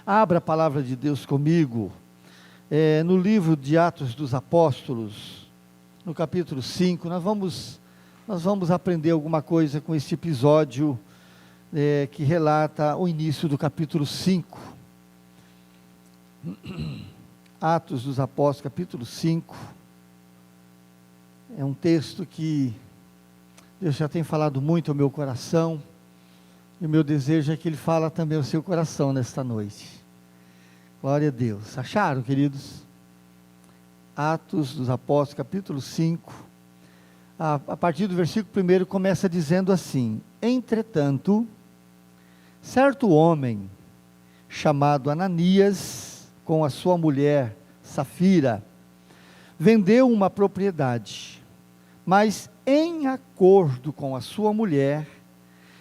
Abra a palavra de Deus comigo, no livro de Atos dos Apóstolos, no capítulo 5, nós vamos aprender alguma coisa com esse episódio, que relata o início do capítulo 5, Atos dos Apóstolos, capítulo 5, é um texto que Deus já tem falado muito ao meu coração, e o meu desejo é que Ele fala também ao seu coração nesta noite. Glória a Deus. Acharam, queridos? Atos dos Apóstolos, capítulo 5, a partir do versículo 1, começa dizendo assim: Entretanto, certo homem, chamado Ananias, com a sua mulher Safira, vendeu uma propriedade, mas em acordo com a sua mulher,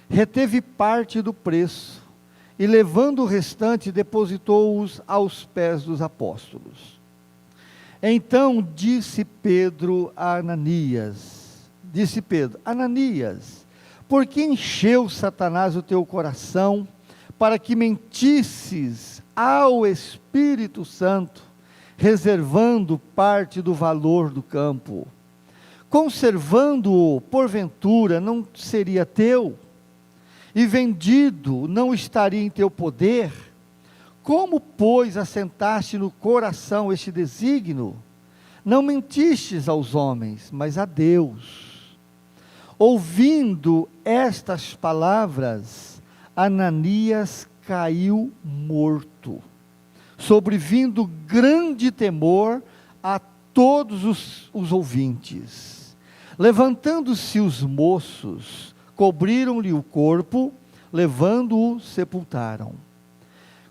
reteve parte do preço, e levando o restante, depositou-os aos pés dos apóstolos. Então disse Pedro a Ananias, Ananias, por que encheu Satanás o teu coração, para que mentisses ao Espírito Santo, reservando parte do valor do campo? Conservando-o, porventura, não seria teu? E vendido, não estaria em teu poder? Como, pois, assentaste no coração este desígnio? Não mentistes aos homens, mas a Deus. Ouvindo estas palavras, Ananias caiu morto, sobrevindo grande temor a todos os ouvintes. Levantando-se os moços, cobriram-lhe o corpo, levando-o, sepultaram.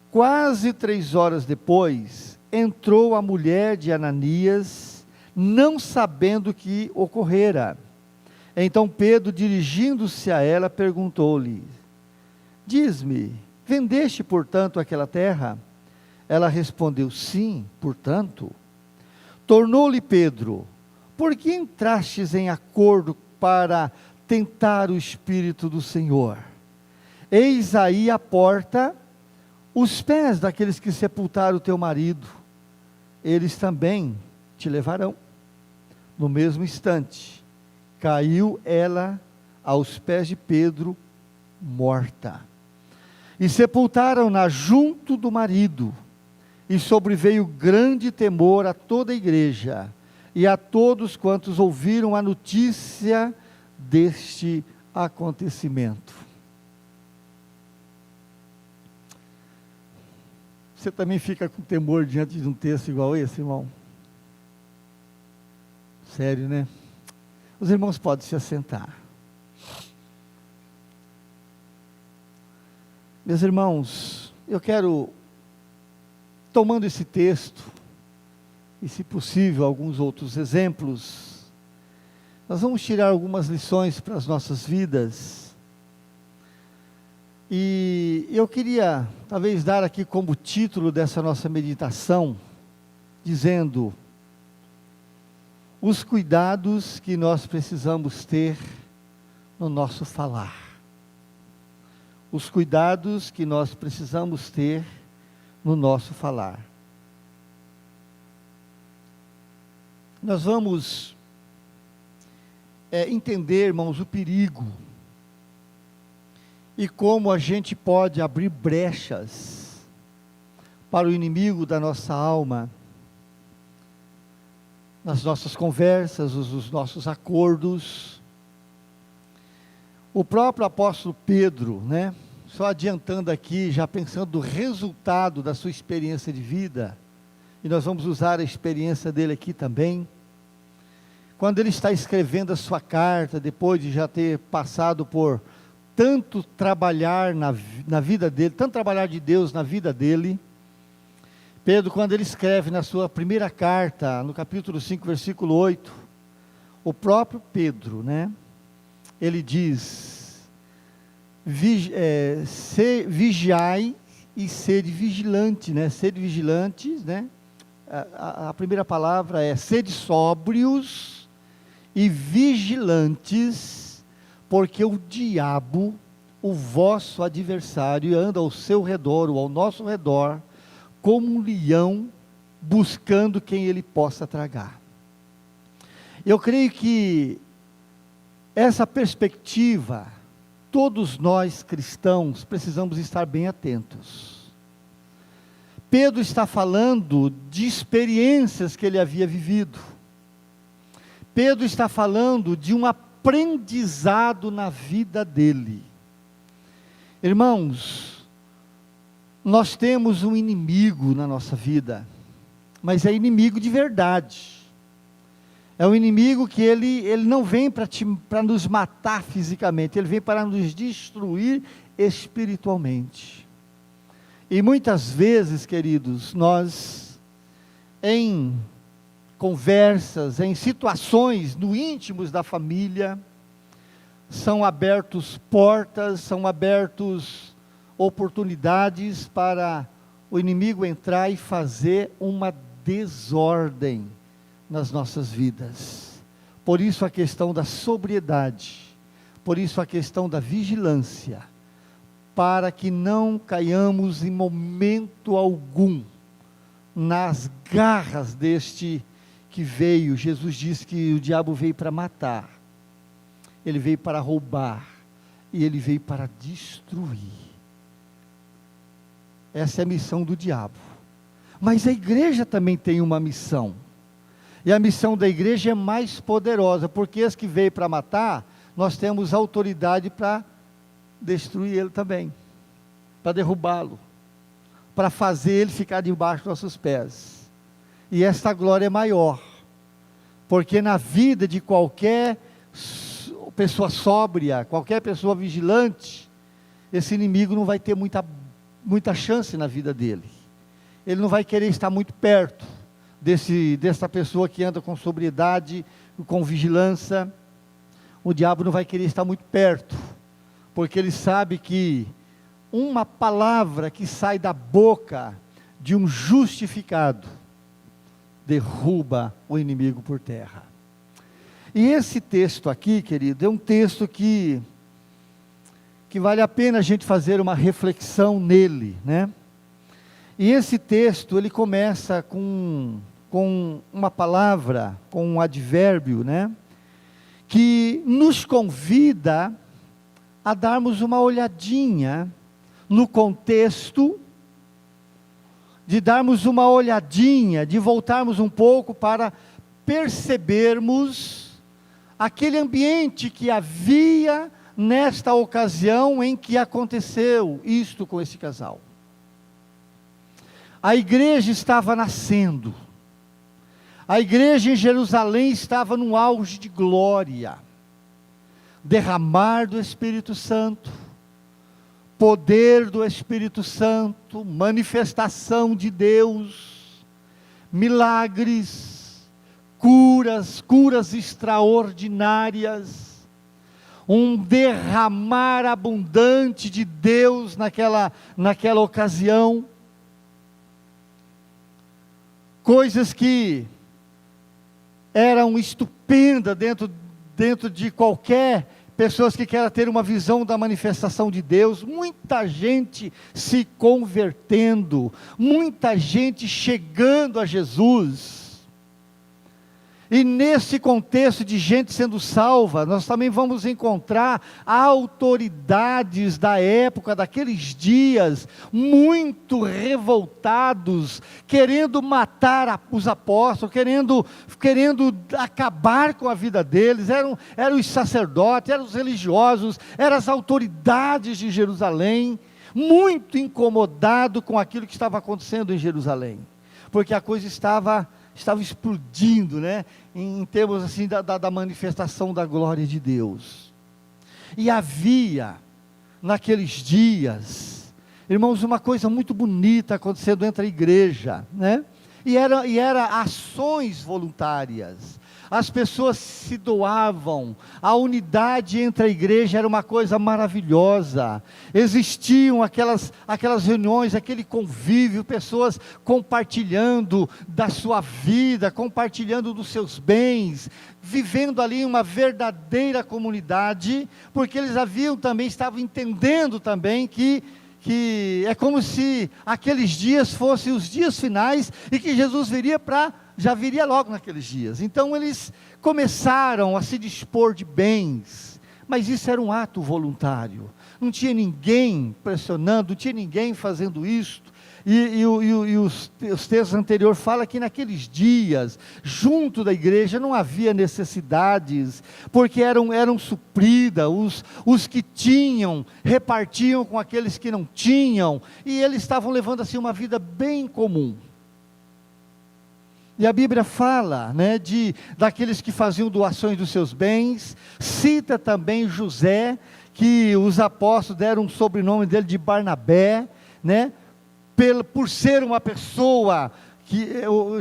Quase 3 horas depois, entrou a mulher de Ananias, não sabendo o que ocorrera. Então Pedro, dirigindo-se a ela, perguntou-lhe: Diz-me, vendeste, portanto, aquela terra? Ela respondeu: Sim, portanto. Tornou-lhe Pedro: Por que entrastes em acordo para tentar o Espírito do Senhor? Eis aí a porta, os pés daqueles que sepultaram o teu marido, eles também te levarão. No mesmo instante, caiu ela aos pés de Pedro, morta. E sepultaram-na junto do marido, e sobreveio grande temor a toda a igreja, e a todos quantos ouviram a notícia deste acontecimento. Você também fica com temor diante de um texto igual esse, irmão? Sério, né? Os irmãos podem se assentar. Meus irmãos, eu quero, tomando esse texto, e se possível alguns outros exemplos, nós vamos tirar algumas lições para as nossas vidas. E eu queria, talvez, dar aqui como título dessa nossa meditação, dizendo: os cuidados que nós precisamos ter no nosso falar. Os cuidados que nós precisamos ter no nosso falar. Nós vamos entender, irmãos, o perigo e como a gente pode abrir brechas para o inimigo da nossa alma, nas nossas conversas, os nossos acordos. O próprio apóstolo Pedro, só adiantando aqui, já pensando no resultado da sua experiência de vida, e nós vamos usar a experiência dele aqui também, quando ele está escrevendo a sua carta, depois de já ter passado por tanto trabalhar na vida dele, tanto trabalhar de Deus na vida dele, Pedro, quando ele escreve na sua primeira carta, no capítulo 5, versículo 8, o próprio Pedro, ele diz: vigiai e sede vigilante, sede vigilantes, a primeira palavra é sede sóbrios e vigilantes, porque o diabo o vosso adversário e anda ao seu redor ou ao nosso redor, como um leão, buscando quem ele possa tragar. Eu creio que essa perspectiva, todos nós cristãos precisamos estar bem atentos. Pedro está falando de experiências que ele havia vivido. Pedro está falando de um aprendizado na vida dele. Irmãos, nós temos um inimigo na nossa vida, mas é inimigo de verdade. É um inimigo que ele não vem para nos matar fisicamente, ele vem para nos destruir espiritualmente. E muitas vezes, queridos, nós, em conversas, em situações no íntimos da família, são abertas portas, são abertas oportunidades para o inimigo entrar e fazer uma desordem nas nossas vidas. Por isso a questão da sobriedade, por isso a questão da vigilância, para que não caiamos em momento algum nas garras deste que veio. Jesus disse que o diabo veio para matar, ele veio para roubar, e ele veio para destruir. Essa é a missão do diabo. Mas a igreja também tem uma missão, e a missão da igreja é mais poderosa, porque esse que veio para matar, nós temos autoridade para destruir ele também, para derrubá-lo, para fazer ele ficar debaixo dos nossos pés. E esta glória é maior, porque na vida de qualquer pessoa sóbria, qualquer pessoa vigilante, esse inimigo não vai ter muita chance na vida dele. Ele não vai querer estar muito perto dessa pessoa que anda com sobriedade, com vigilância. O diabo não vai querer estar muito perto, porque ele sabe que uma palavra que sai da boca de um justificado derruba o inimigo por terra. E esse texto aqui, querido, é um texto que vale a pena a gente fazer uma reflexão nele, né? E esse texto, ele começa com uma palavra, com um advérbio, né? Que nos convida a darmos uma olhadinha no contexto, de darmos uma olhadinha, de voltarmos um pouco para percebermos aquele ambiente que havia nesta ocasião em que aconteceu isto com esse casal. A igreja estava nascendo, a igreja em Jerusalém estava num auge de glória, derramar do Espírito Santo, poder do Espírito Santo, manifestação de Deus, milagres, curas extraordinárias, um derramar abundante de Deus naquela ocasião, coisas que eram estupendas dentro de qualquer pessoas que querem ter uma visão da manifestação de Deus, muita gente se convertendo, muita gente chegando a Jesus. E nesse contexto de gente sendo salva, nós também vamos encontrar autoridades da época, daqueles dias, muito revoltados, querendo matar os apóstolos, querendo acabar com a vida deles. Eram os sacerdotes, eram os religiosos, eram as autoridades de Jerusalém, muito incomodado com aquilo que estava acontecendo em Jerusalém, porque a coisa estava explodindo, né? Em termos assim da manifestação da glória de Deus. E havia naqueles dias, irmãos, uma coisa muito bonita acontecendo entre a igreja, né? E era ações voluntárias, as pessoas se doavam, a unidade entre a igreja era uma coisa maravilhosa, existiam aquelas reuniões, aquele convívio, pessoas compartilhando da sua vida, compartilhando dos seus bens, vivendo ali uma verdadeira comunidade, porque eles estavam entendendo também que é como se aqueles dias fossem os dias finais, e que Jesus já viria logo naqueles dias. Então eles começaram a se dispor de bens, mas isso era um ato voluntário, não tinha ninguém pressionando, não tinha ninguém fazendo isso. E os textos anteriores falam que naqueles dias, junto da igreja, não havia necessidades, porque eram supridas, os que tinham, repartiam com aqueles que não tinham, e eles estavam levando assim uma vida bem comum. E a Bíblia fala, daqueles que faziam doações dos seus bens, cita também José, que os apóstolos deram um sobrenome dele de Barnabé, por ser uma pessoa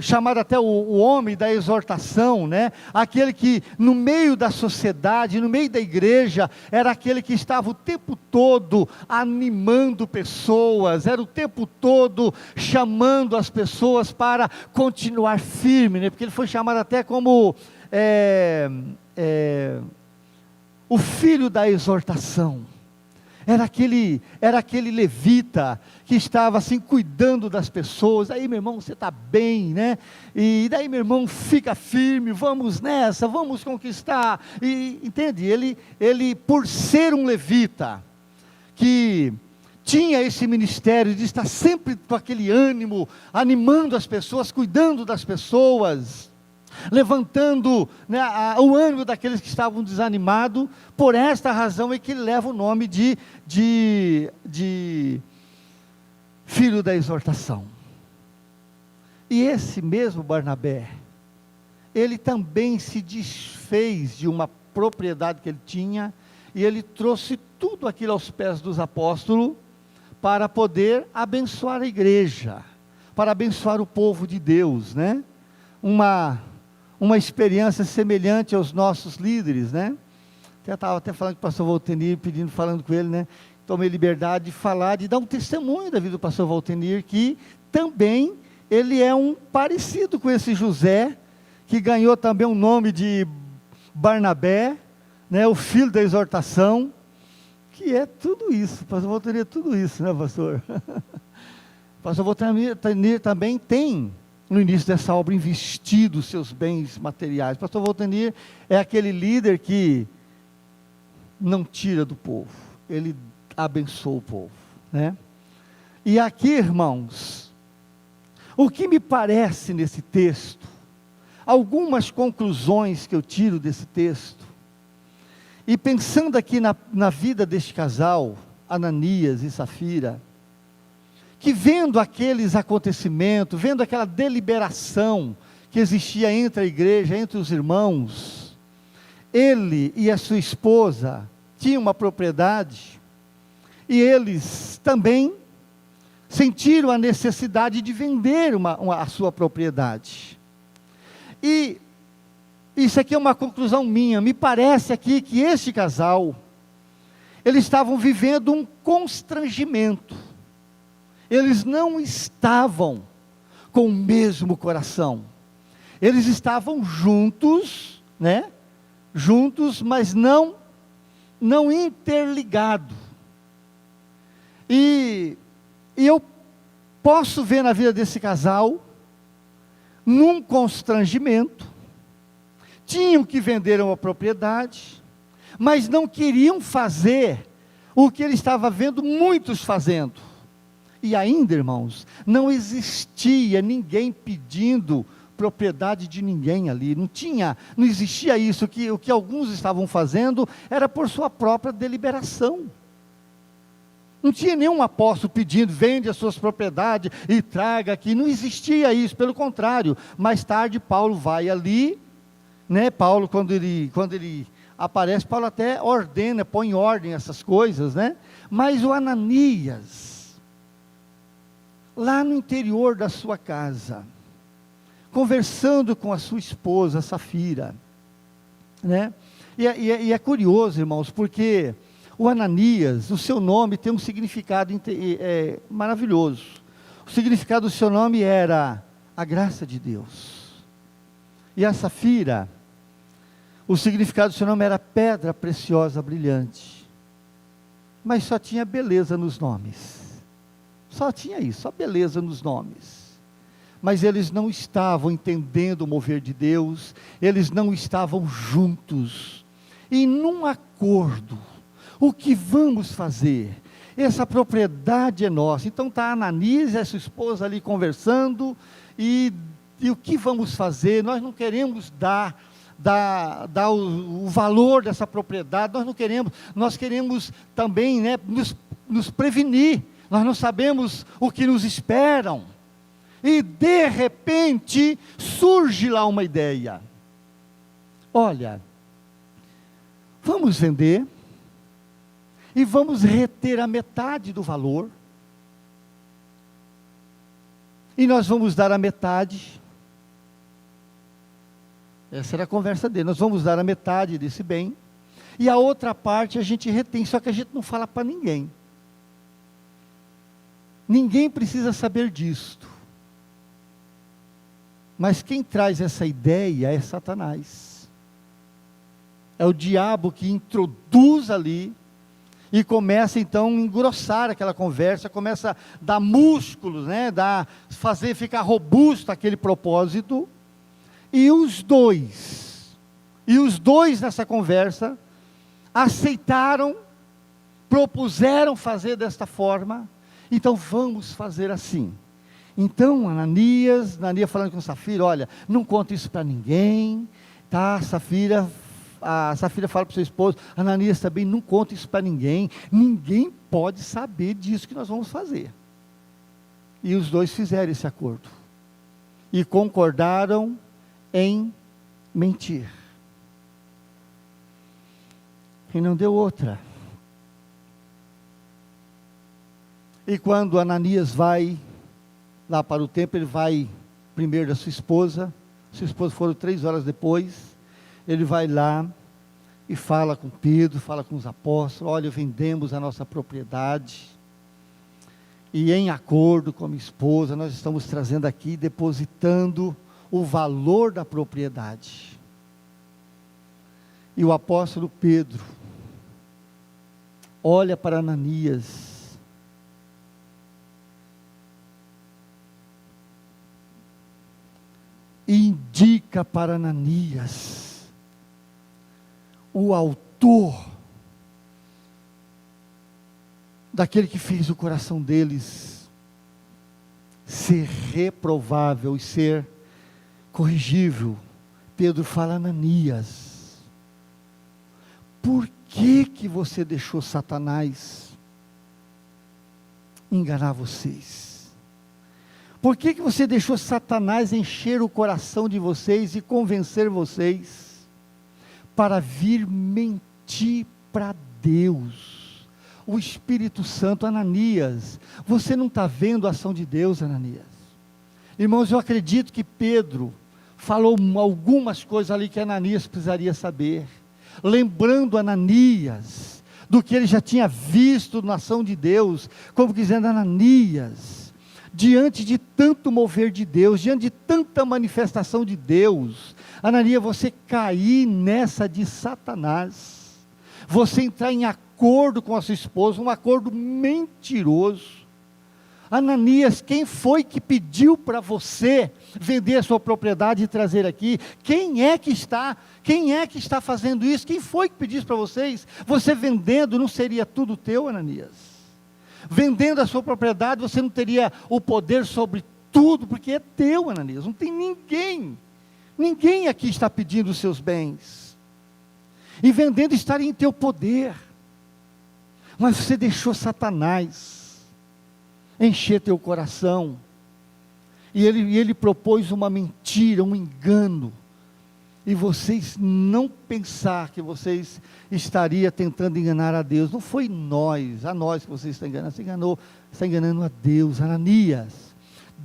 chamado até o homem da exortação, aquele que no meio da sociedade, no meio da igreja, era aquele que estava o tempo todo animando pessoas, era o tempo todo chamando as pessoas para continuar firme, porque ele foi chamado até como o filho da exortação. Era aquele levita que estava assim cuidando das pessoas. Aí, meu irmão, você está bem, E daí, meu irmão, fica firme, vamos nessa, vamos conquistar. E entende? Ele por ser um levita que tinha esse ministério de estar sempre com aquele ânimo, animando as pessoas, cuidando das pessoas, levantando o ânimo daqueles que estavam desanimados. Por esta razão é que ele leva o nome de filho da exortação. E esse mesmo Barnabé, ele também se desfez de uma propriedade que ele tinha, e ele trouxe tudo aquilo aos pés dos apóstolos, para poder abençoar a igreja, para abençoar o povo de Deus, uma experiência semelhante aos nossos líderes, Estava falando com o pastor Valtenir, falando com ele, tomei liberdade de falar, de dar um testemunho da vida do pastor Valtenir, que também ele é um parecido com esse José, que ganhou também o nome de Barnabé, o filho da exortação, que é tudo isso. O pastor Valtenir é tudo isso, pastor? O pastor Valtenir também tem, no início dessa obra, investido os seus bens materiais. O pastor Valtenir é aquele líder que não tira do povo, ele abençoa o povo, E aqui, irmãos, o que me parece nesse texto, algumas conclusões que eu tiro desse texto, e pensando aqui na vida deste casal, Ananias e Safira, que vendo aqueles acontecimentos, vendo aquela deliberação que existia entre a igreja, entre os irmãos, ele e a sua esposa tinham uma propriedade, e eles também sentiram a necessidade de vender a sua propriedade. E isso aqui é uma conclusão minha, me parece aqui que este casal, eles estavam vivendo um constrangimento, eles não estavam com o mesmo coração, eles estavam juntos, juntos, mas não interligados. E eu posso ver na vida desse casal, num constrangimento, tinham que vender uma propriedade, mas não queriam fazer o que ele estava vendo muitos fazendo. E ainda, irmãos, não existia ninguém pedindo propriedade de ninguém ali, não existia isso, o que alguns estavam fazendo era por sua própria deliberação. Não tinha nenhum apóstolo pedindo, vende as suas propriedades e traga aqui, não existia isso, pelo contrário. Mais tarde Paulo vai ali, Paulo quando ele aparece, Paulo até ordena, põe em ordem essas coisas, mas o Ananias, lá no interior da sua casa, conversando com a sua esposa, Safira, né? E é curioso, irmãos, porque o Ananias, o seu nome tem um significado maravilhoso. O significado do seu nome era a graça de Deus. E a Safira, o significado do seu nome era pedra preciosa, brilhante. Mas só tinha beleza nos nomes. Só tinha isso, só beleza nos nomes. Mas eles não estavam entendendo o mover de Deus, eles não estavam juntos, e num acordo. O que vamos fazer? Essa propriedade é nossa. Então está Ananias e a sua esposa ali conversando, e o que vamos fazer? Nós não queremos dar o valor dessa propriedade, nós queremos também, né, nos prevenir, nós não sabemos o que nos esperam. E de repente surge lá uma ideia: olha, vamos vender e vamos reter a metade do valor, e nós vamos dar a metade. Essa era a conversa dele: nós vamos dar a metade desse bem, e a outra parte a gente retém, só que a gente não fala para ninguém. Ninguém precisa saber disto. Mas quem traz essa ideia é Satanás. É o diabo que introduz ali e começa então a engrossar aquela conversa, começa a dar músculos, né, fazer ficar robusto aquele propósito. E os dois nessa conversa aceitaram, propuseram fazer desta forma. Então vamos fazer assim. Então Ananias falando com Safira: olha, não conta isso para ninguém, tá? A Safira fala para o seu esposo: Ananias também, não conta isso para ninguém pode saber disso que nós vamos fazer. E os dois fizeram esse acordo, e concordaram em mentir, e não deu outra. E quando Ananias vai lá para o templo, ele vai primeiro da sua esposa foram 3 horas depois, ele vai lá e fala com Pedro, fala com os apóstolos: olha, vendemos a nossa propriedade, e em acordo com a minha esposa, nós estamos trazendo aqui, depositando o valor da propriedade. E o apóstolo Pedro olha para Ananias, e indica para Ananias o autor daquele que fez o coração deles ser reprovável e ser corrigível. Pedro fala: Ananias, por que você deixou Satanás enganar vocês? Por que você deixou Satanás encher o coração de vocês e convencer vocês para vir mentir para Deus? O Espírito Santo: Ananias, você não está vendo a ação de Deus, Ananias? Irmãos, eu acredito que Pedro falou algumas coisas ali que Ananias precisaria saber, lembrando Ananias do que ele já tinha visto na ação de Deus, como dizendo: Ananias, diante de tanto mover de Deus, diante de tanta manifestação de Deus, Ananias, você cair nessa de Satanás, você entrar em acordo com a sua esposa, um acordo mentiroso. Ananias, quem foi que pediu para você vender a sua propriedade e trazer aqui? Quem é que está fazendo isso? Quem foi que pediu isso para vocês? Você vendendo, não seria tudo teu, Ananias? Vendendo a sua propriedade, você não teria o poder sobre tudo, porque é teu, Ananias. Não tem ninguém aqui está pedindo os seus bens, e vendendo estaria em teu poder, mas você deixou Satanás encher teu coração, e ele propôs uma mentira, um engano, e vocês não pensar que vocês estariam tentando enganar a Deus. Não foi a nós que você está enganando, você está enganando a Deus. Ananias,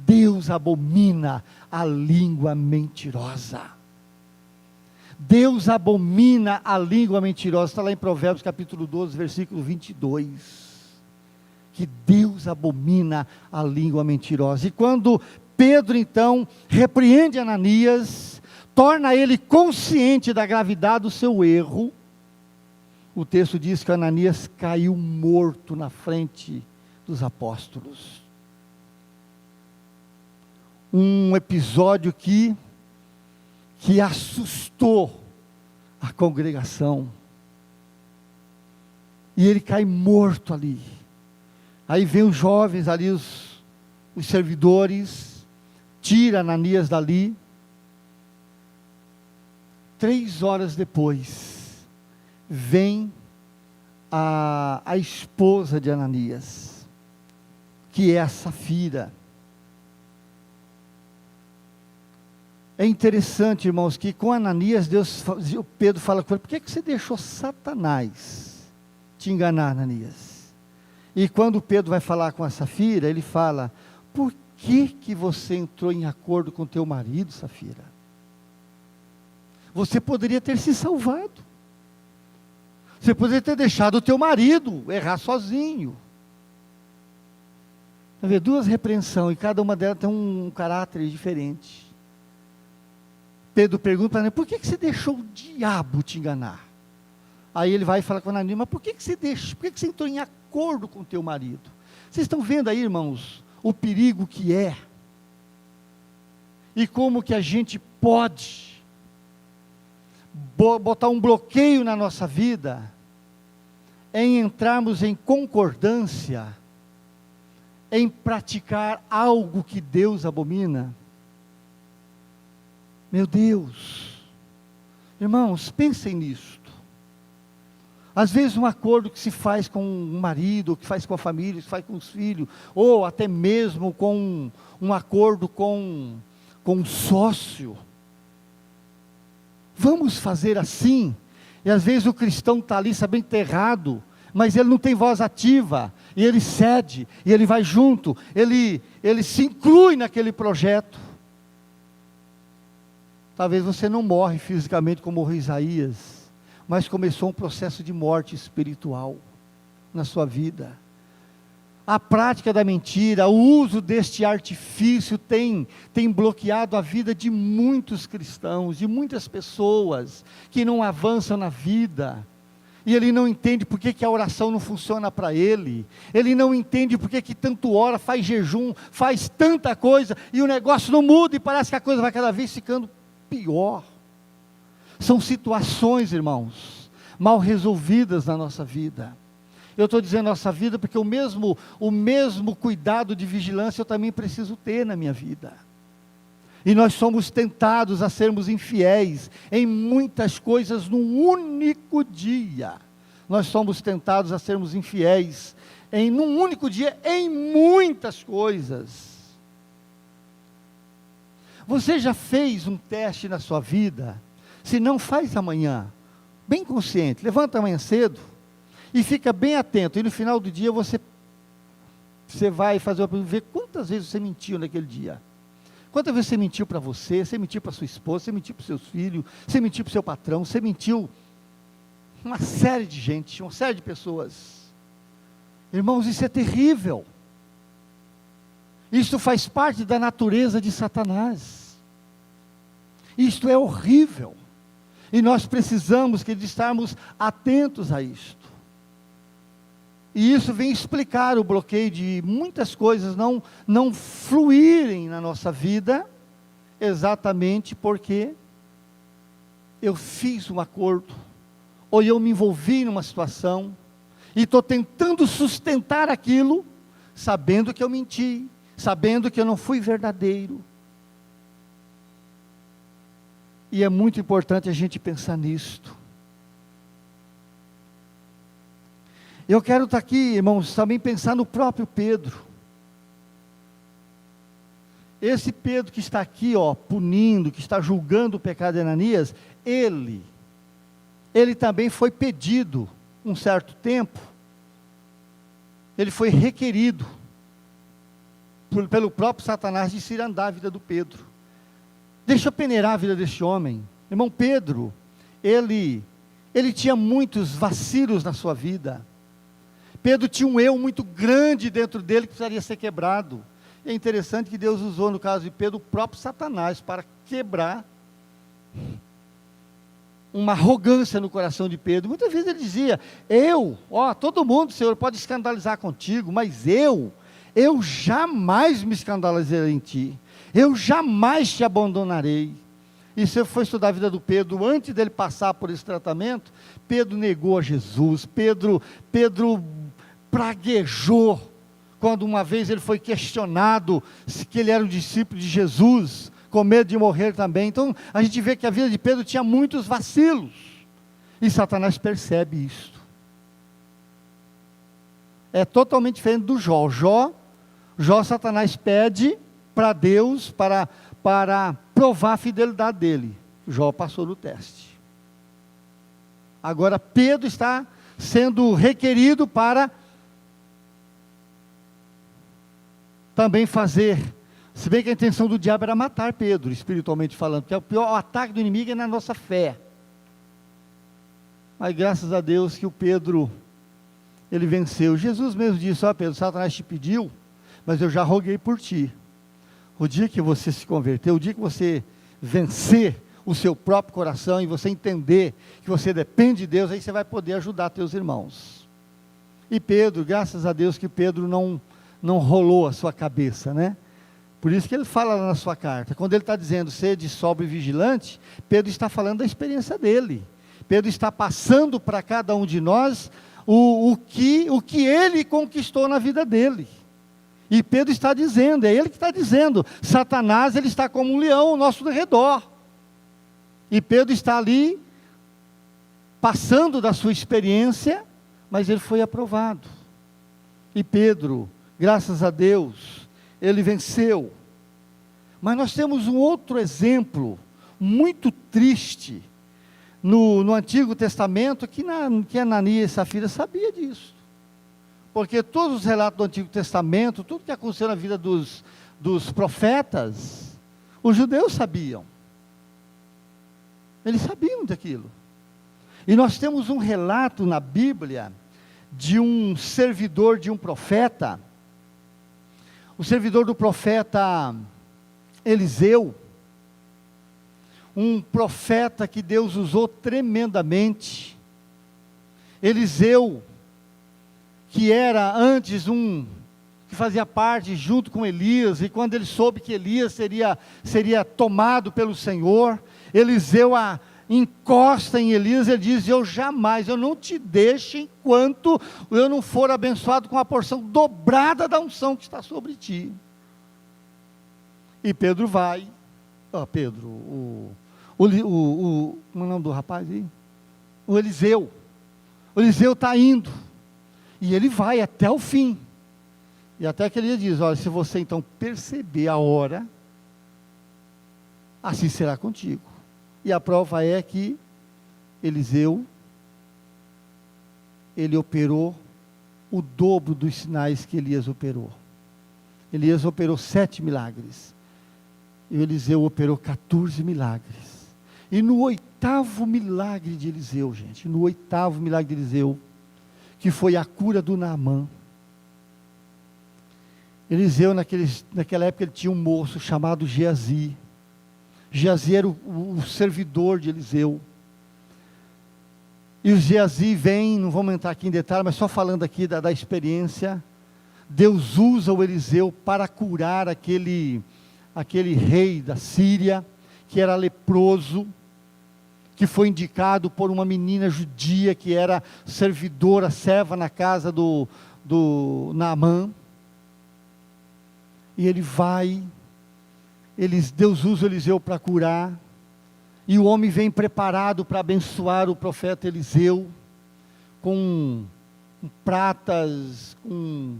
Deus abomina a língua mentirosa. Deus abomina a língua mentirosa. Está lá em Provérbios capítulo 12, versículo 22. Que Deus abomina a língua mentirosa. E quando Pedro então repreende Ananias, torna ele consciente da gravidade do seu erro, o texto diz que Ananias caiu morto na frente dos apóstolos. Um episódio que assustou a congregação. E ele cai morto ali. Aí vem os jovens ali, os servidores, tira Ananias dali. 3 horas depois, vem a esposa de Ananias, que é a Safira. É interessante, irmãos, que com Ananias, Pedro fala com ele: por que você deixou Satanás te enganar, Ananias? E quando Pedro vai falar com a Safira, ele fala: por que você entrou em acordo com teu marido, Safira? Você poderia ter se salvado. Você poderia ter deixado o teu marido errar sozinho. Tá vendo? 2 repreensões, e cada uma delas tem um caráter diferente. Pedro pergunta para ele: por que você deixou o diabo te enganar? Aí ele vai e fala com Ananias: mas por que você entrou em acordo com o teu marido? Vocês estão vendo aí, irmãos, o perigo que é, e como que a gente pode botar um bloqueio na nossa vida, em entrarmos em concordância, em praticar algo que Deus abomina. Meu Deus, irmãos, pensem nisto. Às vezes um acordo que se faz com um marido, ou que faz com a família, que faz com os filhos, ou até mesmo com um acordo com um sócio. Vamos fazer assim? E às vezes o cristão está ali sabendo que está errado, mas ele não tem voz ativa, e ele cede, e ele vai junto, ele se inclui naquele projeto. Talvez você não morre fisicamente como morreu Isaías, mas começou um processo de morte espiritual na sua vida. A prática da mentira, o uso deste artifício tem bloqueado a vida de muitos cristãos, de muitas pessoas que não avançam na vida. E ele não entende por que a oração não funciona para ele. Ele não entende por que tanto ora, faz jejum, faz tanta coisa, e o negócio não muda, e parece que a coisa vai cada vez ficando pior. São situações, irmãos, mal resolvidas na nossa vida. Eu estou dizendo nossa vida porque o mesmo cuidado de vigilância eu também preciso ter na minha vida. E nós somos tentados a sermos infiéis em muitas coisas num único dia. Nós somos tentados a sermos infiéis num único dia em muitas coisas. Você já fez um teste na sua vida? Se não, faz amanhã, bem consciente, levanta amanhã cedo, e fica bem atento, e no final do dia você vai fazer ver quantas vezes você mentiu naquele dia. Quantas vezes você mentiu para você mentiu para sua esposa, você mentiu para os seus filhos, você mentiu para o seu patrão, você mentiu uma série de gente, uma série de pessoas. Irmãos, isso é terrível. Isso faz parte da natureza de Satanás. Isto é horrível. E nós precisamos de estarmos atentos a isto. E isso vem explicar o bloqueio de muitas coisas não fluírem na nossa vida, exatamente porque eu fiz um acordo, ou eu me envolvi numa situação, e estou tentando sustentar aquilo, sabendo que eu menti, sabendo que eu não fui verdadeiro. E é muito importante a gente pensar nisto. Eu quero estar aqui, irmãos, também pensar no próprio Pedro. Esse Pedro que está aqui, punindo, que está julgando o pecado de Ananias, ele também foi pedido, um certo tempo, ele foi requerido pelo próprio Satanás de cirandar a vida do Pedro. Deixa eu peneirar a vida deste homem. Irmão, Pedro, ele tinha muitos vacilos na sua vida. Pedro tinha um eu muito grande dentro dele que precisaria ser quebrado. E é interessante que Deus usou, no caso de Pedro, o próprio Satanás para quebrar uma arrogância no coração de Pedro. Muitas vezes ele dizia: todo mundo, Senhor, pode escandalizar contigo, mas eu jamais me escandalizarei em ti, eu jamais te abandonarei. E se eu for estudar a vida do Pedro, antes dele passar por esse tratamento, Pedro negou a Jesus, Pedro praguejou, quando uma vez ele foi questionado, que ele era um discípulo de Jesus, com medo de morrer também. Então, a gente vê que a vida de Pedro tinha muitos vacilos, e Satanás percebe isso. É totalmente diferente do Jó. Jó, Satanás pede para Deus, para provar a fidelidade dele. Jó passou no teste. Agora Pedro está sendo requerido para também fazer, se bem que a intenção do diabo era matar Pedro, espiritualmente falando, porque o pior ataque do inimigo é na nossa fé. Mas graças a Deus que o Pedro, ele venceu. Jesus mesmo disse: Pedro, Satanás te pediu, mas eu já roguei por ti. O dia que você se converter, o dia que você vencer o seu próprio coração e você entender que você depende de Deus, aí você vai poder ajudar teus irmãos. E Pedro, graças a Deus que Pedro não rolou a sua cabeça, né? Por isso que ele fala lá na sua carta, quando ele está dizendo sede sóbrio e vigilante, Pedro está falando da experiência dele. Pedro está passando para cada um de nós o que ele conquistou na vida dele. E Pedro está dizendo, é ele que está dizendo, Satanás, ele está como um leão ao nosso redor. E Pedro está ali, passando da sua experiência, mas ele foi aprovado. E Pedro, graças a Deus, ele venceu. Mas nós temos um outro exemplo, muito triste, no Antigo Testamento, que Ananias e Safira sabia disso. Porque todos os relatos do Antigo Testamento, tudo que aconteceu na vida dos profetas, os judeus sabiam. Eles sabiam daquilo. E nós temos um relato na Bíblia, de um servidor de um profeta, o servidor do profeta Eliseu, um profeta que Deus usou tremendamente. Eliseu, que era antes que fazia parte junto com Elias, e quando ele soube que Elias seria tomado pelo Senhor, Eliseu encosta em Elias, ele diz: eu não te deixo enquanto eu não for abençoado com a porção dobrada da unção que está sobre ti. E Pedro vai, como é o nome do rapaz aí? O Eliseu está indo, e ele vai até o fim, e até que ele diz: olha, se você então perceber a hora, assim será contigo. E a prova é que Eliseu, ele operou o dobro dos sinais que Elias operou. Elias operou 7 milagres, e Eliseu operou 14 milagres. E no 8º milagre de Eliseu, gente, que foi a cura do Naamã, Eliseu naquela época ele tinha um moço chamado Geazi. Geazi era o servidor de Eliseu. E o Geazi vem, não vamos entrar aqui em detalhe, mas só falando aqui da experiência, Deus usa o Eliseu para curar aquele rei da Síria, que era leproso, que foi indicado por uma menina judia, que era servidora, serva na casa do Naamã. E ele vai, Deus usa Eliseu para curar, e o homem vem preparado para abençoar o profeta Eliseu, com pratas, com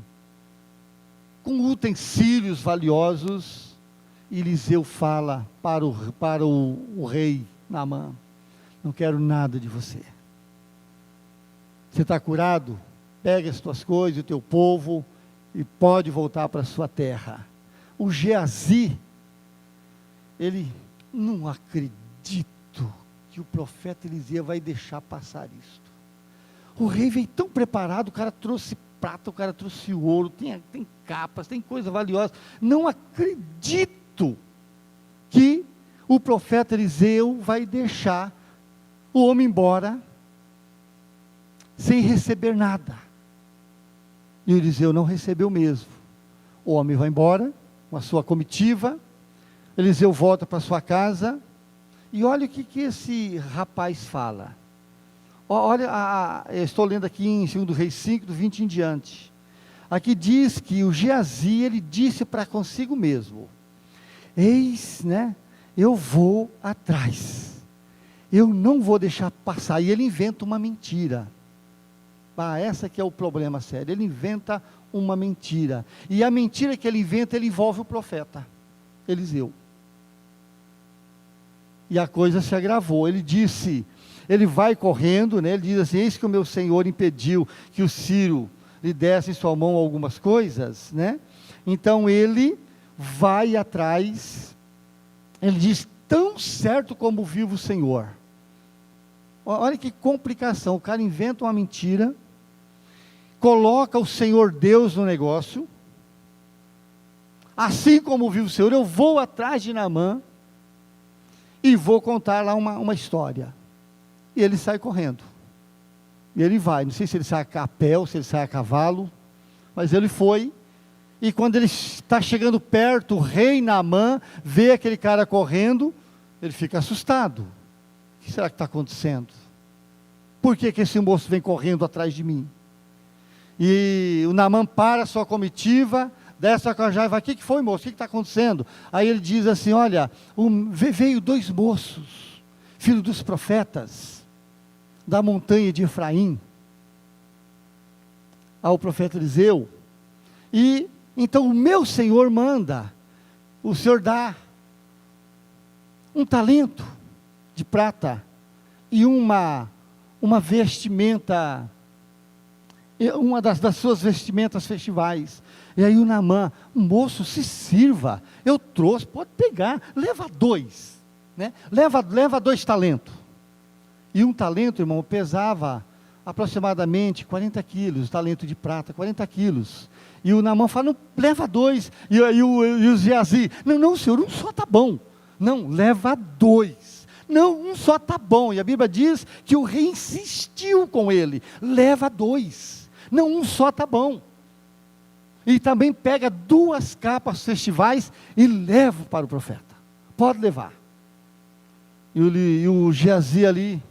utensílios valiosos. E Eliseu fala para o rei Naamã: não quero nada de você. Você está curado? Pega as tuas coisas, o teu povo, e pode voltar para a sua terra. o Geazi, ele, não acredito que o profeta Eliseu vai deixar passar isto. O rei veio tão preparado, o cara trouxe prata, o cara trouxe ouro, tem capas, tem coisa valiosa. Não acredito que o profeta Eliseu vai deixar o homem embora sem receber nada. E o Eliseu não recebeu mesmo. O homem vai embora com a sua comitiva, Eliseu volta para sua casa, e olha o que esse rapaz fala. Olha, eu estou lendo aqui em 2 Reis 5, do 20 em diante. Aqui diz que o Geazi, ele disse para consigo mesmo: eis, eu vou atrás, eu não vou deixar passar. E ele inventa uma mentira. Essa que é o problema sério. Ele inventa uma mentira, e a mentira que ele inventa, ele envolve o profeta Eliseu. E a coisa se agravou. Ele vai correndo, ele diz assim: eis que o meu senhor impediu que o Sírio lhe desse em sua mão algumas coisas, então ele vai atrás, ele diz: tão certo como vive o Senhor. Olha que complicação, o cara inventa uma mentira, coloca o Senhor Deus no negócio, assim como vive o Senhor, eu vou atrás de Naamã, e vou contar lá uma história. E ele sai correndo, e ele vai, não sei se ele sai a pé ou se ele sai a cavalo, mas ele foi, e quando ele está chegando perto, o rei Naamã vê aquele cara correndo, ele fica assustado. O que será que está acontecendo? Por que esse moço vem correndo atrás de mim? E o Naamã para a sua comitiva, desce a cajá e vai: o que foi, moço? O que está acontecendo? Aí ele diz assim: olha, veio 2 moços, filhos dos profetas, da montanha de Efraim, ao profeta Eliseu, e então o meu Senhor manda, o Senhor dá um talento de prata, e uma vestimenta, uma das suas vestimentas festivais. E aí o Naamã: moço, se sirva, eu trouxe, pode pegar, leva 2, leva 2 talentos. E um talento, irmão, pesava aproximadamente 40 quilos, talento de prata, 40 quilos. E o Naamã fala: não, leva 2. E o Geazi: não, senhor, um só está bom. Não, leva 2. Não, um só está bom. E a Bíblia diz que o rei insistiu com ele: leva 2. Não, um só está bom. E também pega 2 capas festivais e leva para o profeta. Pode levar. E o Geazi ali,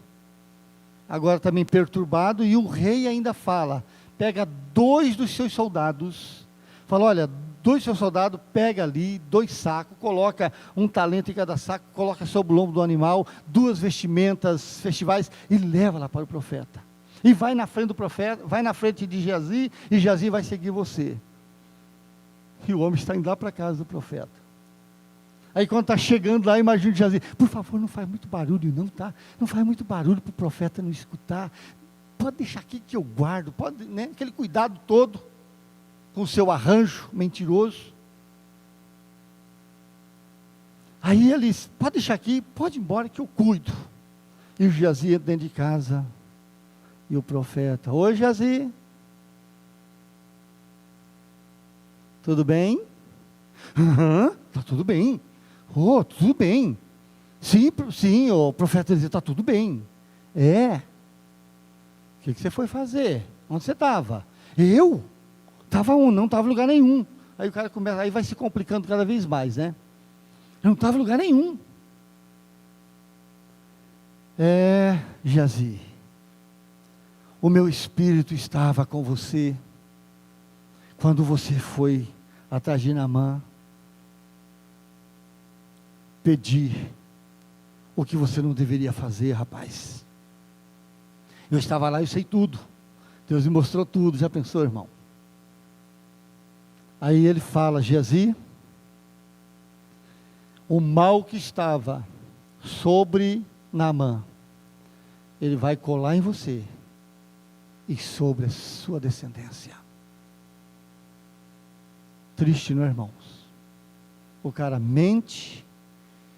agora também perturbado, e o rei ainda fala, pega 2 dos seus soldados, fala: olha, 2 dos seus soldados, pega ali 2 sacos, coloca um talento em cada saco, coloca sobre o lombo do animal, 2 vestimentas festivais, e leva lá para o profeta. E vai na frente do profeta, vai na frente de Geazi, e Geazi vai seguir você. E o homem está indo lá para a casa do profeta. Aí quando está chegando lá, imagina o Geazi: por favor, não faz muito barulho não, tá? Não faz muito barulho para o profeta não escutar. Pode deixar aqui que eu guardo, pode, aquele cuidado todo, com o seu arranjo mentiroso. Aí eles: pode deixar aqui, pode ir embora que eu cuido. E o Geazi entra dentro de casa, e o profeta: oi, Geazi, tudo bem? Está tudo bem. Tudo bem. Sim, o profeta dizia: está tudo bem. O que você foi fazer? Onde você estava? Eu? Não estava em lugar nenhum. Aí o cara começa, aí vai se complicando cada vez mais, Eu não estava em lugar nenhum. Geazi, o meu espírito estava com você, quando você foi atrás de Naamã, pedir o que você não deveria fazer, rapaz. Eu estava lá, eu sei tudo. Deus me mostrou tudo. Já pensou, irmão? Aí ele fala: Geazi, o mal que estava sobre Naamã, ele vai colar em você e sobre a sua descendência. Triste, não é, irmãos? o cara mente,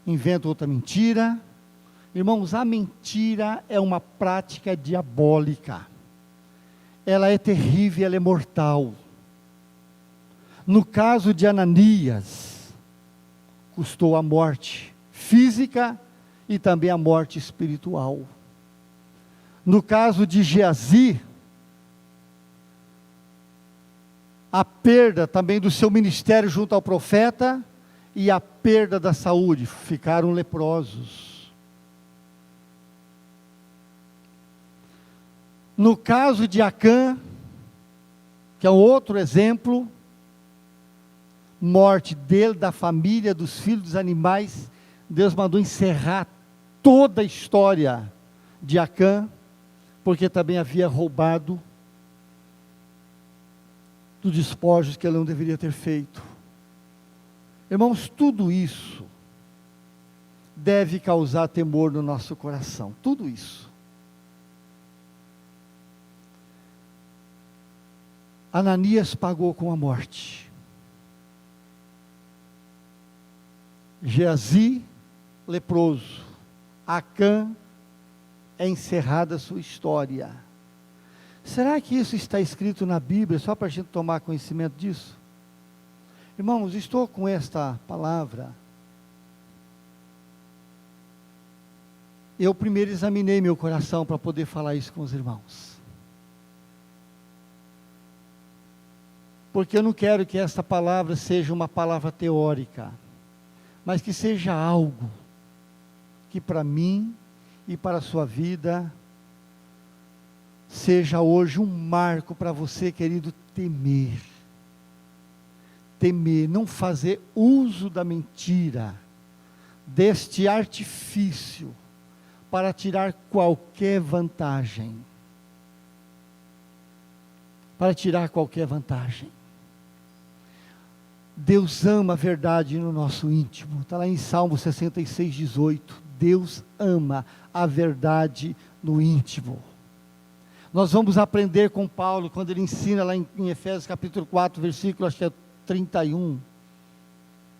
inventa outra mentira. Irmãos, a mentira é uma prática diabólica. Ela é terrível, ela é mortal. No caso de Ananias, custou a morte física e também a morte espiritual. No caso de Geazi, a perda também do seu ministério junto ao profeta e a perda da saúde, ficaram leprosos. No caso de Acã, que é um outro exemplo, morte dele, da família, dos filhos, dos animais, Deus mandou encerrar toda a história de Acã, porque também havia roubado dos despojos que ele não deveria ter feito. Irmãos, tudo isso deve causar temor no nosso coração, tudo isso. Ananias pagou com a morte. Geazi, leproso. Acã, é encerrada a sua história. Será que isso está escrito na Bíblia, só para a gente tomar conhecimento disso? Irmãos, estou com esta palavra. Eu primeiro examinei meu coração para poder falar isso com os irmãos. Porque eu não quero que esta palavra seja uma palavra teórica, mas que seja algo que para mim e para a sua vida seja hoje um marco para você, querido, temer. Temer, não fazer uso da mentira, deste artifício, para tirar qualquer vantagem. Para tirar qualquer vantagem. Deus ama a verdade no nosso íntimo. Está lá em Salmo 66, 18. Deus ama a verdade no íntimo. Nós vamos aprender com Paulo, quando ele ensina lá em Efésios capítulo 4, versículo, acho que é 31.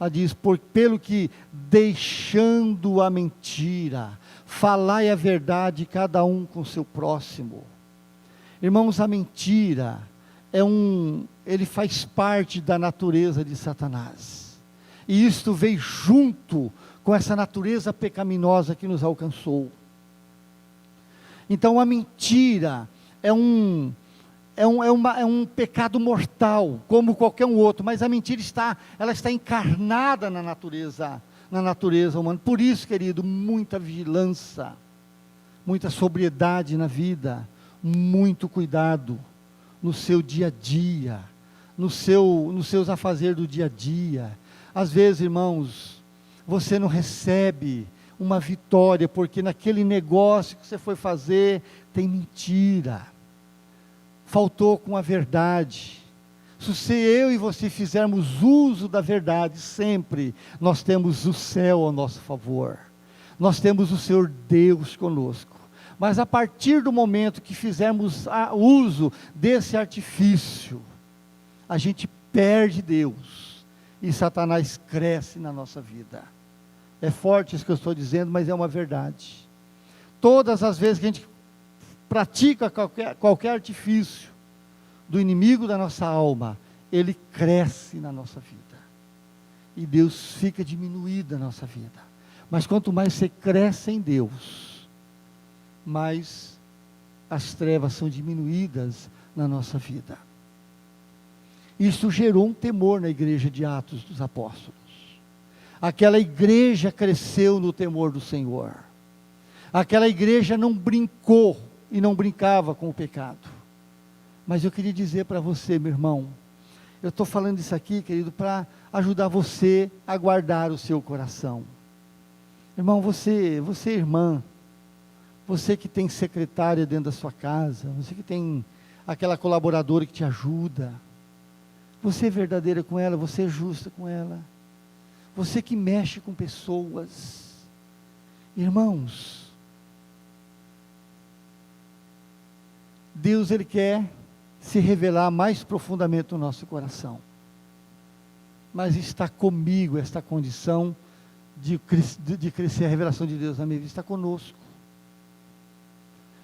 Ela diz, pelo que deixando a mentira, falai a verdade cada um com seu próximo. Irmãos, a mentira ele faz parte da natureza de Satanás. E isto veio junto com essa natureza pecaminosa que nos alcançou. Então a mentira é um pecado mortal, como qualquer um outro, mas a mentira está encarnada na natureza humana. Por isso, querido, muita vigilância, muita sobriedade na vida, muito cuidado no seu dia a dia, nos seus afazeres do dia a dia. Às vezes, irmãos, você não recebe uma vitória, porque naquele negócio que você foi fazer, tem mentira, faltou com a verdade. Se eu e você fizermos uso da verdade sempre, nós temos o céu ao nosso favor, nós temos o Senhor Deus conosco. Mas a partir do momento que fizermos uso desse artifício, a gente perde Deus, e Satanás cresce na nossa vida. É forte isso que eu estou dizendo, mas é uma verdade. Todas as vezes que a gente pratica qualquer artifício do inimigo da nossa alma, ele cresce na nossa vida, e Deus fica diminuído na nossa vida. Mas quanto mais você cresce em Deus, mais as trevas são diminuídas na nossa vida. Isso gerou um temor na igreja de Atos dos Apóstolos. Aquela igreja cresceu no temor do Senhor. Aquela igreja não brincou e não brincava com o pecado. Mas eu queria dizer para você, meu irmão, eu estou falando isso aqui, querido, para ajudar você a guardar o seu coração. Irmão, você irmã, você que tem secretária dentro da sua casa, você que tem aquela colaboradora que te ajuda, você é verdadeira com ela, você é justa com ela, você que mexe com pessoas, irmãos, Deus, Ele quer se revelar mais profundamente no nosso coração. mas está comigo esta condição de crescer a revelação de Deus na minha vida, está conosco.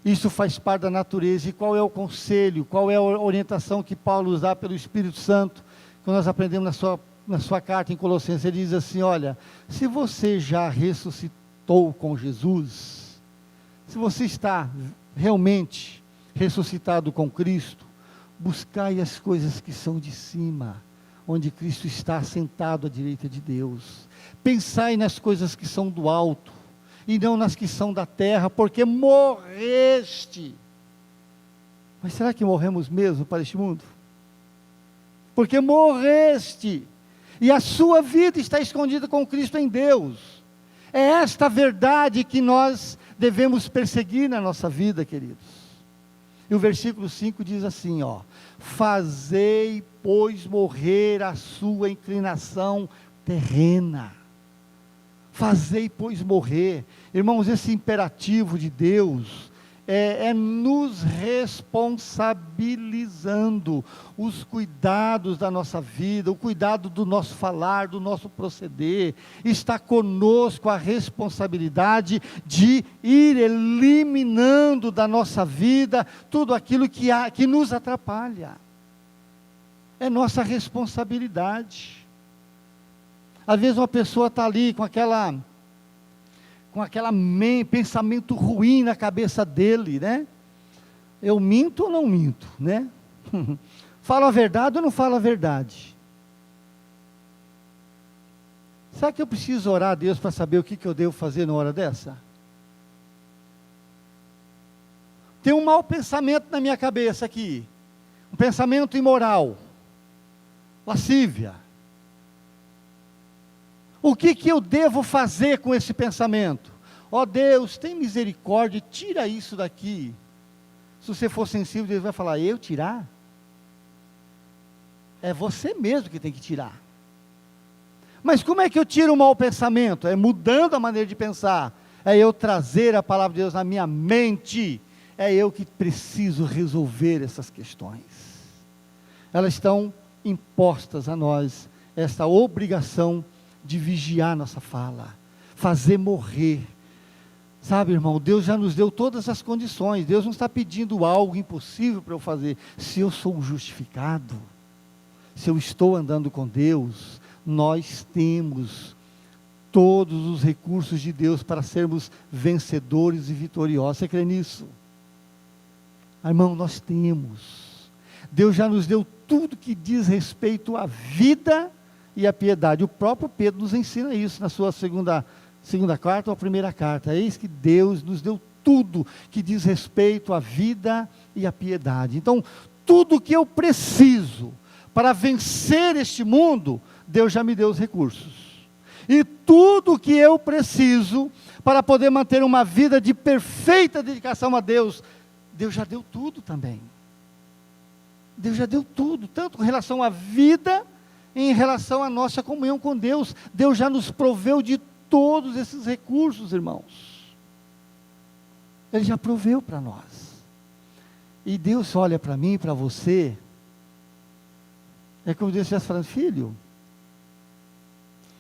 Isso faz parte da natureza. E qual é o conselho, qual é a orientação que Paulo nos dá pelo Espírito Santo, que nós aprendemos na sua carta em Colossenses? Ele diz assim: olha, se você já ressuscitou com Jesus, se você está realmente ressuscitado com Cristo, buscai as coisas que são de cima, onde Cristo está sentado à direita de Deus. Pensai nas coisas que são do alto, e não nas que são da terra, porque morreste. Mas será que morremos mesmo para este mundo? Porque morreste, e a sua vida está escondida com Cristo em Deus. É esta verdade que nós devemos perseguir na nossa vida, queridos. E o versículo 5 diz assim, fazei, pois, morrer a sua inclinação terrena. Fazei, pois, morrer. Irmãos, esse imperativo de Deus é nos responsabilizando. Os cuidados da nossa vida, o cuidado do nosso falar, do nosso proceder, está conosco a responsabilidade de ir eliminando da nossa vida tudo aquilo que nos atrapalha. É nossa responsabilidade. Às vezes uma pessoa está ali com pensamento ruim na cabeça dele, né? Eu minto ou não minto, né? Falo a verdade ou não falo a verdade? Será que eu preciso orar a Deus para saber o que eu devo fazer na hora dessa? Tem um mau pensamento na minha cabeça aqui, um pensamento imoral, lascívia. O que eu devo fazer com esse pensamento? Deus, tem misericórdia, tira isso daqui. Se você for sensível, Deus vai falar: eu tirar? É você mesmo que tem que tirar. Mas como é que eu tiro o mau pensamento? É mudando a maneira de pensar. É eu trazer a palavra de Deus na minha mente. É eu que preciso resolver essas questões. Elas estão impostas a nós, esta obrigação de vigiar nossa fala, fazer morrer. Sabe, irmão, Deus já nos deu todas as condições. Deus não está pedindo algo impossível para eu fazer. Se eu sou justificado, se eu estou andando com Deus, nós temos todos os recursos de Deus para sermos vencedores e vitoriosos. Você crê nisso? Irmão, nós temos. Deus já nos deu tudo que diz respeito à vida e à piedade. O próprio Pedro nos ensina isso na sua segunda carta ou a primeira carta. Eis que Deus nos deu tudo que diz respeito à vida e à piedade. Então, tudo que eu preciso para vencer este mundo, Deus já me deu os recursos. E tudo que eu preciso para poder manter uma vida de perfeita dedicação a Deus, Deus já deu tudo também. Deus já deu tudo, tanto com relação à vida, em relação à nossa comunhão com Deus. Deus já nos proveu de todos esses recursos, irmãos. Ele já proveu para nós. E Deus olha para mim e para você, é como Deus estivesse falando: filho,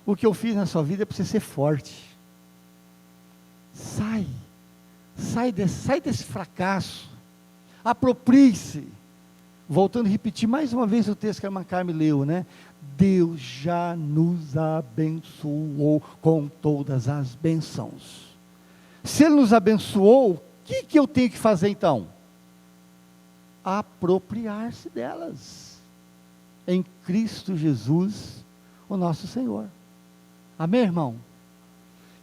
o que eu fiz na sua vida é para você ser forte. Sai desse fracasso, aproprie-se. Voltando a repetir mais uma vez o texto que a irmã Carmen leu, né? Deus já nos abençoou com todas as bênçãos. Se Ele nos abençoou, o que eu tenho que fazer então? Apropriar-se delas, em Cristo Jesus, o nosso Senhor. Amém, irmão?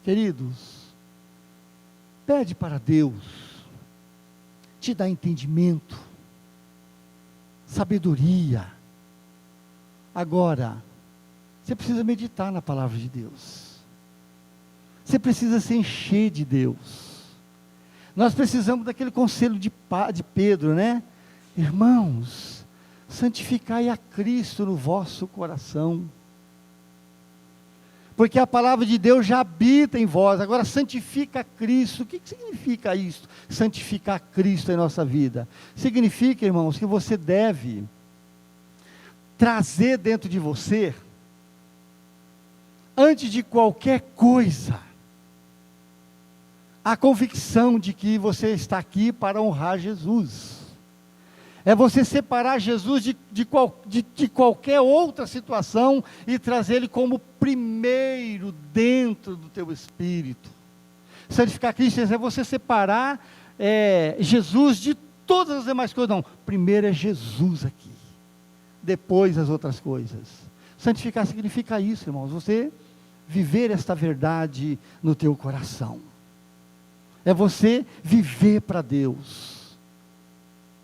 Queridos, pede para Deus te dar entendimento, sabedoria. Agora, você precisa meditar na palavra de Deus. Você precisa se encher de Deus. Nós precisamos daquele conselho de Pedro, né? Irmãos, santificai a Cristo no vosso coração. Porque a palavra de Deus já habita em vós. Agora santifica Cristo. O que significa isso? Santificar Cristo em nossa vida. Significa, irmãos, que você deve trazer dentro de você antes de qualquer coisa, a convicção de que você está aqui para honrar Jesus. É você separar Jesus de qualquer outra situação e trazer Ele como primeiro dentro do teu espírito. Santificar Cristo é você separar Jesus de todas as demais coisas. Não, primeiro é Jesus aqui, depois as outras coisas. Santificar significa isso, irmãos, você viver esta verdade no teu coração. É você viver para Deus.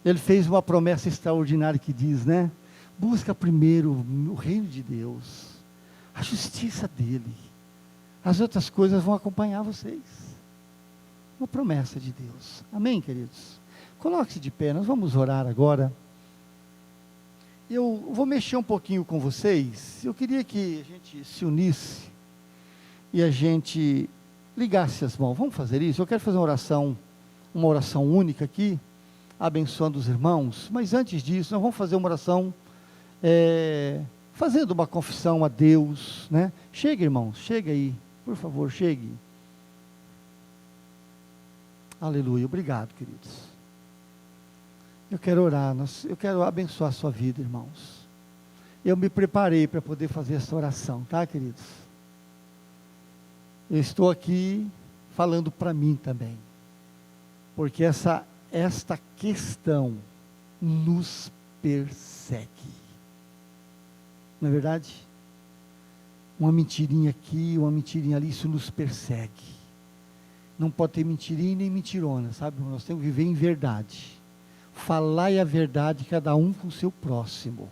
Ele fez uma promessa extraordinária que diz, né? Busca primeiro o reino de Deus, a justiça dele. As outras coisas vão acompanhar vocês. Uma promessa de Deus. Amém, queridos? Coloque-se de pé, nós vamos orar agora. Eu vou mexer um pouquinho com vocês. Eu queria que a gente se unisse e a gente ligasse as mãos. Vamos fazer isso? Eu quero fazer uma oração única aqui, abençoando os irmãos, mas antes disso, nós vamos fazer uma oração, fazendo uma confissão a Deus, né? Chega, irmãos, chega aí, por favor, chegue. Aleluia, obrigado, queridos. Eu quero orar, eu quero abençoar a sua vida, irmãos. Eu me preparei para poder fazer essa oração, tá, queridos? Eu estou aqui falando para mim também, porque esta questão nos persegue, não é verdade? Uma mentirinha aqui, uma mentirinha ali, isso nos persegue. Não pode ter mentirinha nem mentirona, sabe? Nós temos que viver em verdade. Falai a verdade, cada um com o seu próximo,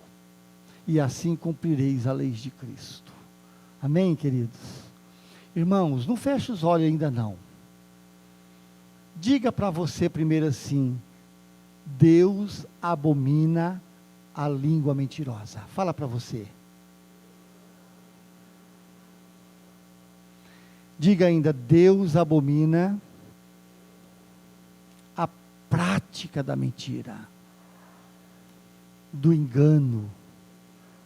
e assim cumprireis a lei de Cristo. Amém, queridos? Irmãos, não feche os olhos ainda não. Diga para você primeiro assim: Deus abomina a língua mentirosa. Fala para você. Diga ainda: Deus abomina a prática da mentira, do engano,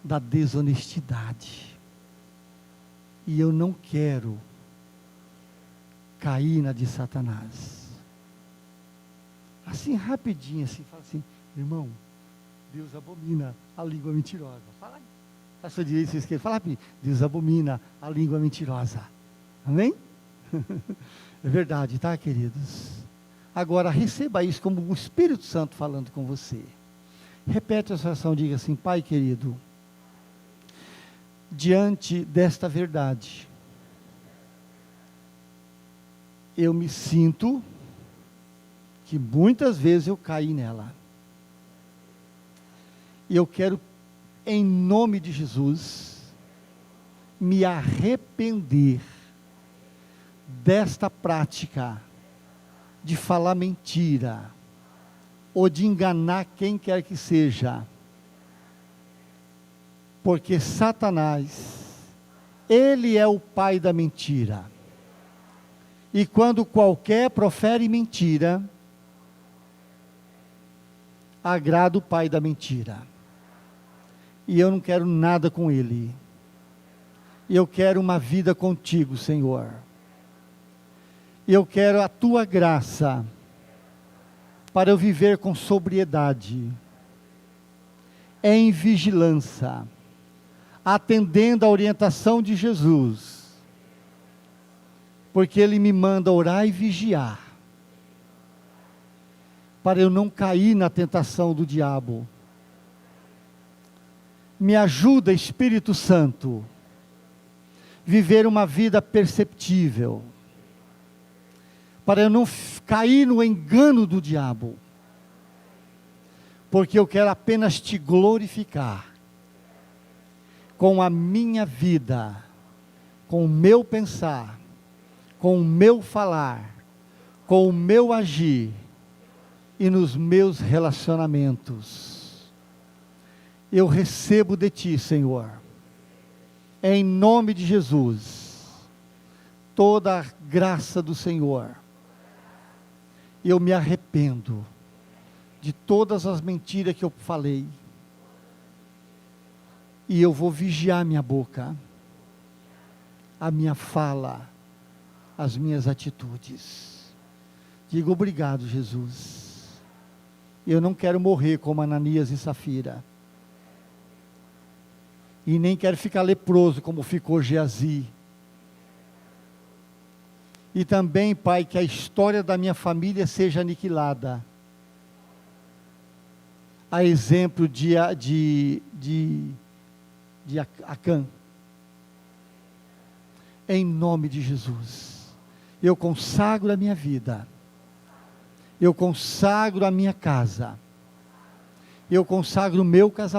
da desonestidade. E eu não quero cair na de Satanás. Assim, rapidinho, assim, fala assim: irmão, Deus abomina a língua mentirosa. Fala aí. A sua direita e sua esquerda. Fala rapidinho: Deus abomina a língua mentirosa. Amém? É verdade, tá, queridos? Agora, receba isso como o Espírito Santo falando com você. Repete a sua oração, diga assim: Pai querido, diante desta verdade, eu me sinto que muitas vezes eu caí nela. E eu quero, em nome de Jesus, me arrepender desta prática de falar mentira, ou de enganar quem quer que seja. Porque Satanás, ele é o pai da mentira. E quando qualquer profere mentira, agrada o pai da mentira. E eu não quero nada com ele. E eu quero uma vida contigo, Senhor. E eu quero a tua graça para eu viver com sobriedade, em vigilância, atendendo à orientação de Jesus, porque Ele me manda orar e vigiar, para eu não cair na tentação do diabo. Me ajuda, Espírito Santo, viver uma vida perceptível, para eu não cair no engano do diabo, porque eu quero apenas te glorificar, com a minha vida, com o meu pensar, com o meu falar, com o meu agir, e nos meus relacionamentos. Eu recebo de ti, Senhor, em nome de Jesus, toda a graça do Senhor. Eu me arrependo de todas as mentiras que eu falei, e eu vou vigiar minha boca, a minha fala, as minhas atitudes. Diga obrigado, Jesus. Eu não quero morrer como Ananias e Safira. E nem quero ficar leproso como ficou Geazi. E também, Pai, que a história da minha família seja aniquilada. A exemplo de Acã. Em nome de Jesus. Eu consagro a minha vida. Eu consagro a minha casa. Eu consagro o meu casamento.